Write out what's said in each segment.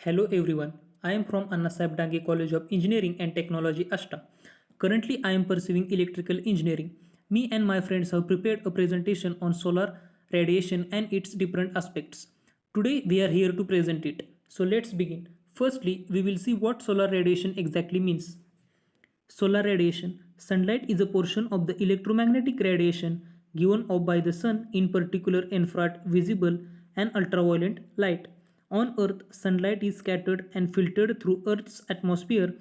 Hello everyone, I am from Anna Sahib Dange College of Engineering and Technology Ashta. Currently, I am pursuing electrical engineering. Me and my friends have prepared a presentation on solar radiation and its different aspects. Today, we are here to present it. So, let's begin. Firstly, we will see what solar radiation exactly means. Solar radiation. Sunlight is a portion of the electromagnetic radiation given off by the sun, in particular infrared, visible, and ultraviolet light. On Earth, sunlight is scattered and filtered through Earth's atmosphere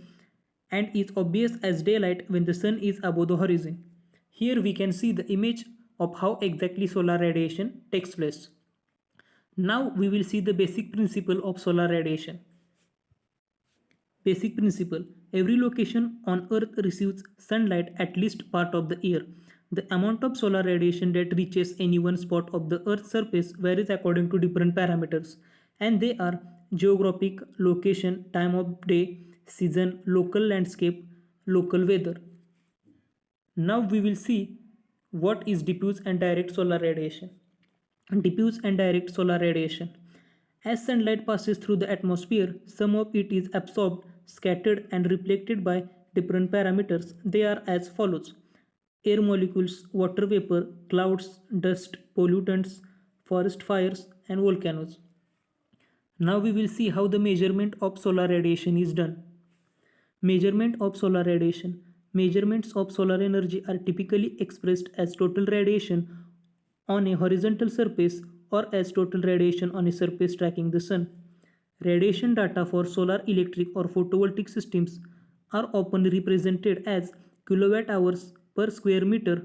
and is obvious as daylight when the sun is above the horizon. Here we can see the image of how exactly solar radiation takes place. Now we will see the basic principle of solar radiation. Basic principle: every location on Earth receives sunlight at least part of the year. The amount of solar radiation that reaches any one spot of the Earth's surface varies according to different parameters, and they are geographic, location, time of day, season, local landscape, local weather. Now we will see what is diffuse and direct solar radiation. Diffuse and direct solar radiation. As sunlight passes through the atmosphere, some of it is absorbed, scattered, and reflected by different parameters. They are as follows: air molecules, water vapor, clouds, dust, pollutants, forest fires, and volcanoes. Now we will see how the measurement of solar radiation is done. Measurement of solar radiation. Measurements of solar energy are typically expressed as total radiation on a horizontal surface or as total radiation on a surface tracking the sun. Radiation data for solar electric or photovoltaic systems are often represented as kilowatt hours per square meter.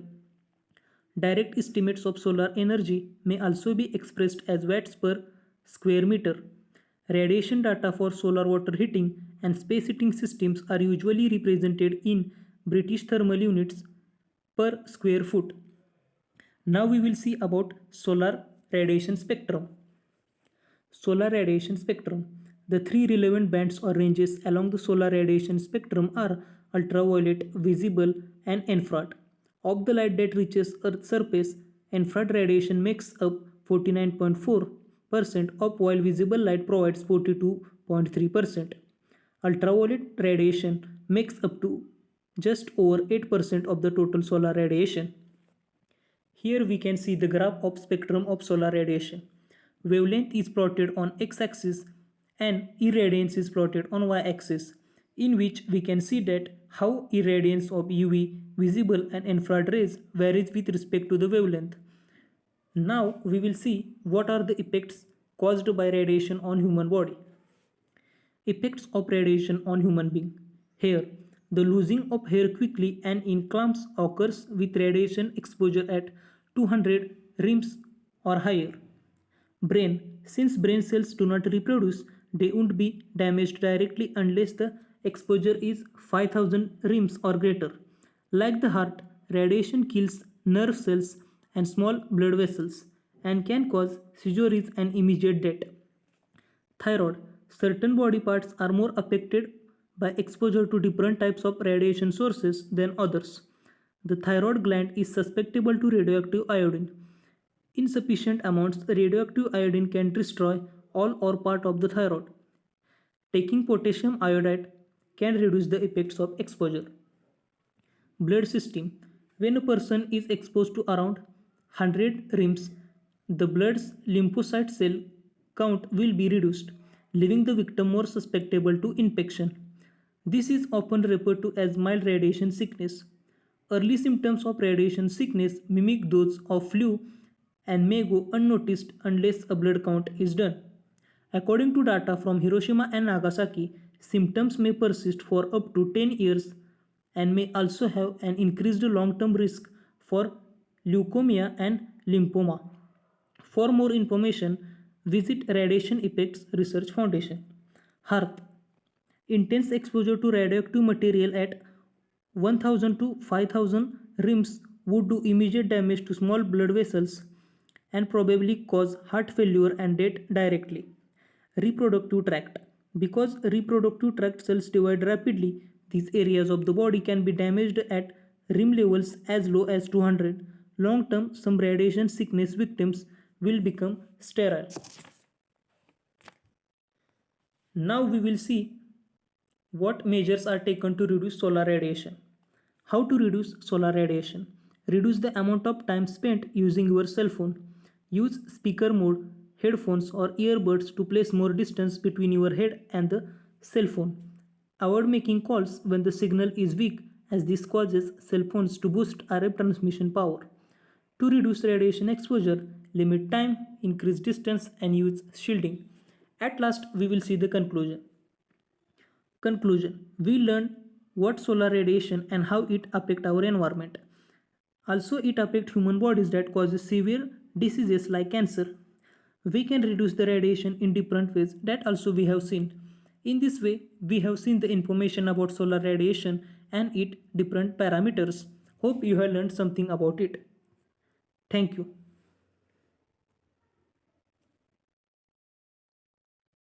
Direct estimates of solar energy may also be expressed as watts per square meter. Radiation data for solar water heating and space heating systems are usually represented in British thermal units per square foot. Now we will see about solar radiation spectrum. Solar radiation spectrum. The three relevant bands or ranges along the solar radiation spectrum are ultraviolet, visible, and infrared. Of the light that reaches Earth's surface, infrared radiation makes up 49.4% of, while visible light provides 42.3%. Ultraviolet radiation makes up to just over 8% of the total solar radiation. Here we can see the graph of spectrum of solar radiation. Wavelength is plotted on x-axis and irradiance is plotted on y-axis, in which we can see that how irradiance of UV, visible and infrared rays varies with respect to the wavelength. Now we will see what are the effects caused by radiation on human body. Effects of radiation on human being. Hair. The losing of hair quickly and in clumps occurs with radiation exposure at 200 rims or higher. Brain. Since brain cells do not reproduce, they won't be damaged directly unless the exposure is 5000 rims or greater. Like the heart, radiation kills nerve cells and small blood vessels and can cause seizures and immediate death. Thyroid. Certain body parts are more affected by exposure to different types of radiation sources than others. The thyroid gland is susceptible to radioactive iodine. Insufficient amounts of radioactive iodine can destroy all or part of the thyroid. Taking potassium iodide can reduce the effects of exposure. Blood system. When a person is exposed to around 100 rims, the blood's lymphocyte cell count will be reduced, leaving the victim more susceptible to infection. This is often referred to as mild radiation sickness. Early symptoms of radiation sickness mimic those of flu and may go unnoticed unless a blood count is done. According to data from Hiroshima and Nagasaki, symptoms may persist for up to 10 years and may also have an increased long term risk for leukemia and lymphoma. For more information, visit Radiation Effects Research Foundation. Heart. Intense exposure to radioactive material at 1000 to 5000 rims would do immediate damage to small blood vessels and probably cause heart failure and death directly. Reproductive tract. Because reproductive tract cells divide rapidly, these areas of the body can be damaged at rim levels as low as 200. Long term, some radiation sickness victims will become sterile. Now we will see what measures are taken to reduce solar radiation. How to reduce solar radiation? Reduce the amount of time spent using your cell phone. Use speaker mode, headphones, or earbuds to place more distance between your head and the cell phone. Avoid making calls when the signal is weak, as this causes cell phones to boost RF transmission power. To reduce radiation exposure, limit time, increase distance, and use shielding. At last, we will see the conclusion. Conclusion. We learned what solar radiation and how it affect our environment. Also, it affects human bodies that causes severe diseases like cancer. We can reduce the radiation in different ways that also we have seen. In this way, we have seen the information about solar radiation and its different parameters. Hope you have learned something about it. Thank you.